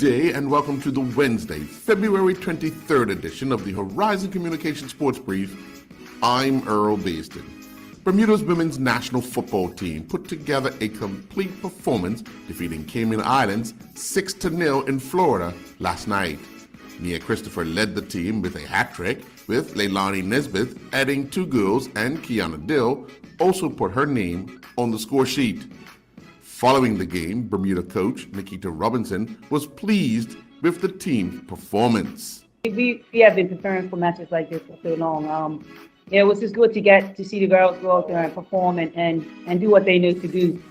day and welcome to the Wednesday, February 23rd edition of the Horizon Communication Sports Brief. I'm Earl Basden. Bermuda's women's national football team put together a complete performance, defeating Cayman Islands 6-0 in Florida last night. Nia Christopher led the team with a hat-trick, with Leilani Nesbitt adding 2 goals, and Kiana Dill also put her name on the score sheet. Following the game, Bermuda coach Nikita Robinson was pleased with the team's performance. We have been preparing for matches like this for so long. It was just good to get to see the girls go out there and perform and do what they know to do.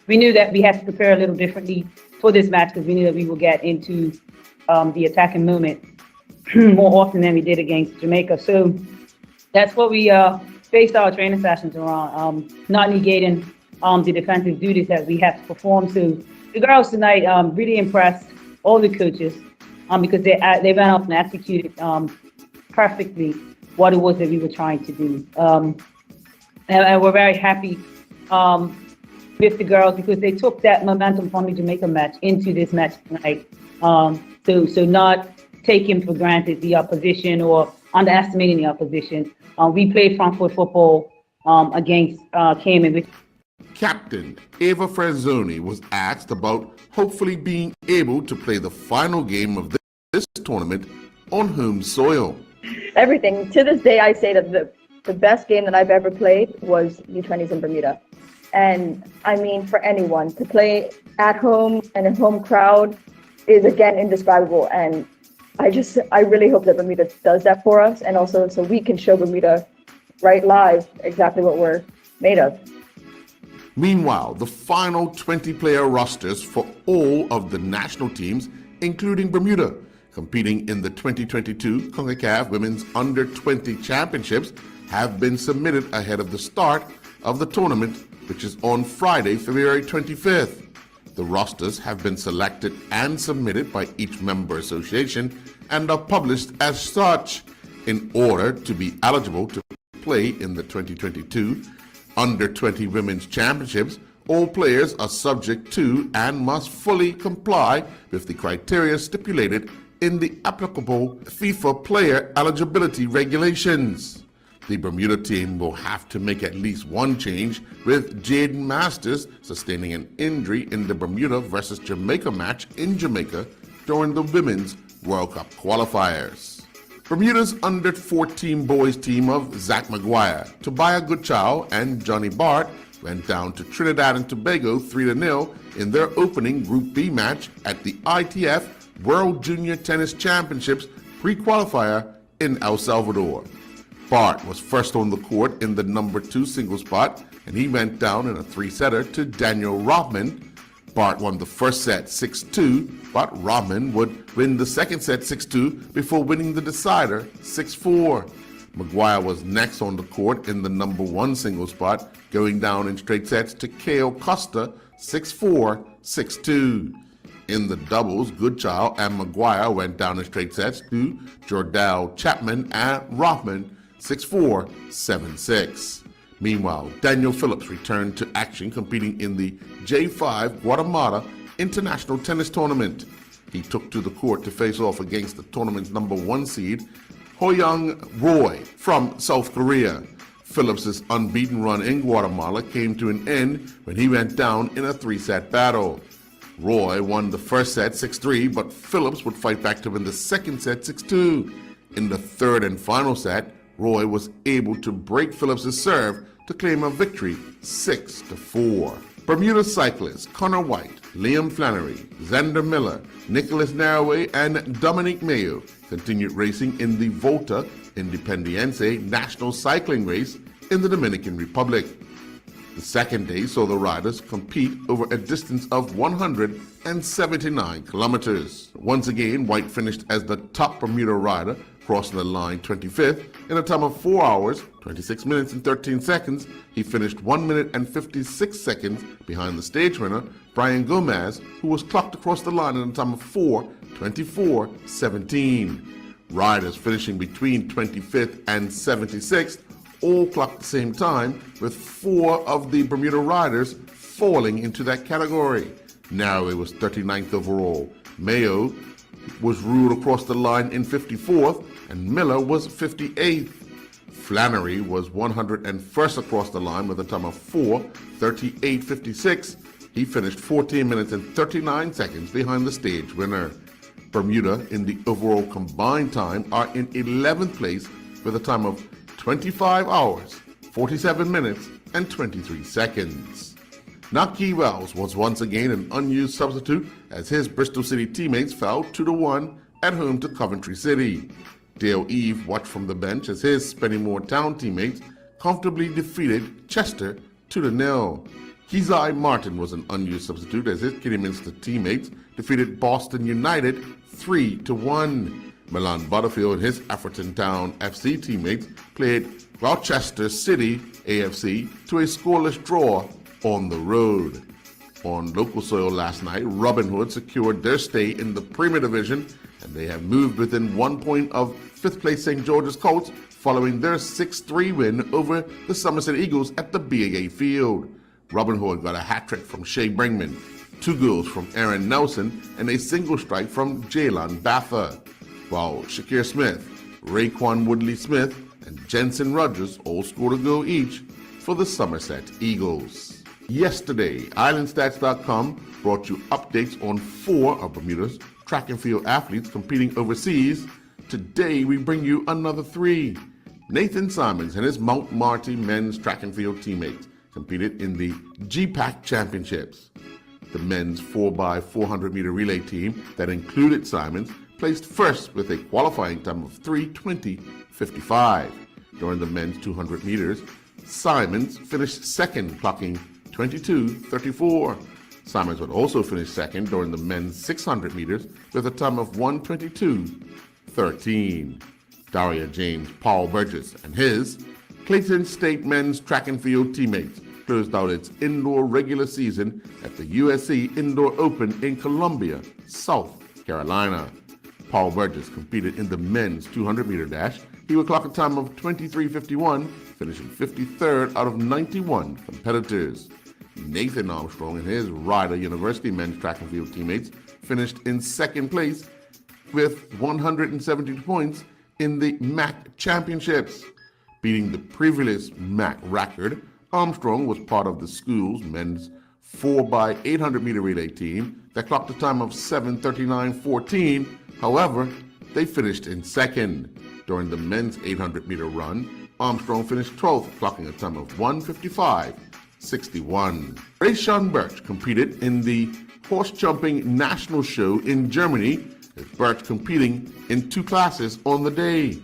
We knew that we had to prepare a little differently for this match because we knew that we would get into the attacking movement more often than we did against Jamaica. So that's what we based our training sessions around, not negating the defensive duties that we have to perform. So the girls tonight really impressed all the coaches because they went out and executed perfectly what it was that we were trying to do. And we're very happy with the girls because they took that momentum from the Jamaica match into this match tonight. So not taking for granted the opposition or underestimating the opposition. We played front foot football against Cayman. Captain Eva Franzoni was asked about hopefully being able to play the final game of this tournament on home soil. Everything. To this day, I say that the best game that I've ever played was U20s in Bermuda. And I mean, for anyone to play at home and a home crowd is, again, indescribable. And I really hope that Bermuda does that for us. And also so we can show Bermuda right live exactly what we're made of. Meanwhile, the final 20-player rosters for all of the national teams, including Bermuda, competing in the 2022 CONCACAF Women's Under-20 Championships, have been submitted ahead of the start of the tournament, which is on Friday, February 25th. The rosters have been selected and submitted by each member association and are published as such in order to be eligible to play in the 2022 Under-20 Women's Championships. All players are subject to and must fully comply with the criteria stipulated in the applicable FIFA player eligibility regulations. The Bermuda team will have to make at least one change, with Jaden Masters sustaining an injury in the Bermuda versus Jamaica match in Jamaica during the Women's World Cup qualifiers. Bermuda's under-14 boys team of Zach McGuire, Tobiah Goodchild, and Johnny Bart went down to Trinidad and Tobago 3-0 in their opening Group B match at the ITF World Junior Tennis Championships pre-qualifier in El Salvador. Bart was first on the court in the number 2 singles spot, and he went down in a 3-setter to Daniel Rothman. Bart won the first set 6-2, but Rothman would win the second set 6-2 before winning the decider 6-4. McGuire was next on the court in the number 1 singles spot, going down in straight sets to Kale Costa 6-4, 6-2. In the doubles, Goodchild and McGuire went down in straight sets to Jordal Chapman and Rothman 6-4, 7-6. Meanwhile, Daniel Phillips returned to action competing in the J5 Guatemala International Tennis Tournament. He took to the court to face off against the tournament's number 1 seed, Hoyoung Roy from South Korea. Phillips' unbeaten run in Guatemala came to an end when he went down in a 3-set battle. Roy won the first set 6-3, but Phillips would fight back to win the second set 6-2. In the third and final set, Roy was able to break Phillips' serve to claim a victory 6-4. Bermuda cyclists Connor White, Liam Flannery, Xander Miller, Nicholas Narroway, and Dominique Mayo continued racing in the Volta Independiente National Cycling Race in the Dominican Republic. The second day saw the riders compete over a distance of 179 kilometers. Once again, White finished as the top Bermuda rider, crossing the line 25th in a time of 4 hours, 26 minutes and 13 seconds. He finished 1 minute and 56 seconds behind the stage winner, Brian Gomez, who was clocked across the line in a time of 4:24:17. Riders finishing between 25th and 76th all clocked at the same time, with 4 of the Bermuda riders falling into that category. Narrowly was 39th overall. Mayo was ruled across the line in 54th, and Miller was 58th. Flannery was 101st across the line with a time of 4:38.56. He finished 14 minutes and 39 seconds behind the stage winner. Bermuda in the overall combined time are in 11th place with a time of 25 hours, 47 minutes, and 23 seconds. Naki Wells was once again an unused substitute as his Bristol City teammates fell 2-1 at home to Coventry City. Dale Eve watched from the bench as his Spennymoor Town teammates comfortably defeated Chester 2-0. Keziah Martin was an unused substitute as his Kidderminster teammates defeated Boston United 3-1. Milan Butterfield and his Afferton Town FC teammates played Rochester City AFC to a scoreless draw on the road. On local soil last night, Robin Hood secured their stay in the Premier Division, and they have moved within 1 point of 5th place St. George's Colts following their 6-3 win over the Somerset Eagles at the BAA Field. Robin Hood got a hat-trick from Shea Brinkman, 2 goals from Aaron Nelson, and a single strike from Jalen Baffa, while Shakir Smith, Raekwon Woodley-Smith, and Jensen Rogers all scored a goal each for the Somerset Eagles. Yesterday, IslandStats.com brought you updates on 4 of Bermuda's track and field athletes competing overseas. Today, we bring you another 3. Nathan Simons and his Mount Marty men's track and field teammates competed in the GPAC Championships. The men's 4x400 meter relay team that included Simons placed first with a qualifying time of 3:20.55. During the men's 200 meters, Simons finished second, clocking 22:34. Simons would also finish second during the men's 600 meters with a time of 1:22.13. Daria James Paul Burgess and his Clayton State men's track and field teammates closed out its indoor regular season at the USC Indoor Open in Columbia, South Carolina. Paul Burgess competed in the men's 200 meter dash. He would clock a time of 23:51, finishing 53rd out of 91 competitors. Nathan Armstrong and his Rider University men's track and field teammates finished in second place with 172 points in the MAC Championships. Beating the previous MAC record, Armstrong was part of the school's men's 4x800 meter relay team that clocked a time of 7:39.14. However, they finished in second. During the men's 800 meter run, Armstrong finished 12th, clocking a time of 1:55.61. Rayshawn Birch competed in the horse jumping national show in Germany, with Birch competing in 2 classes on the day.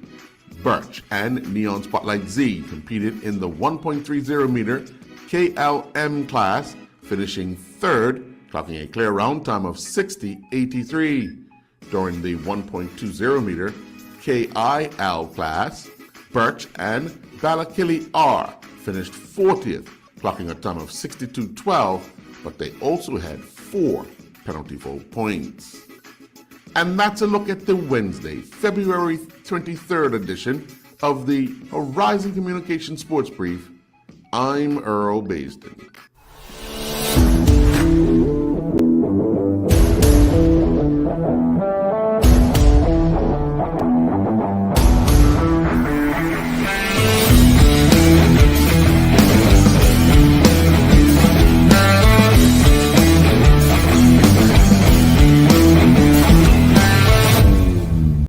Birch and Neon Spotlight Z competed in the 1.30 meter KLM class, finishing 3rd, clocking a clear round time of 60.83. During the 1.20 meter KIL class, Birch and Balakili R finished 40th, clocking a time of 62.12, but they also had 4 penalty foul points. And that's a look at the Wednesday, February 23rd edition of the Horizon Communication Sports Brief. I'm Earl Baisden.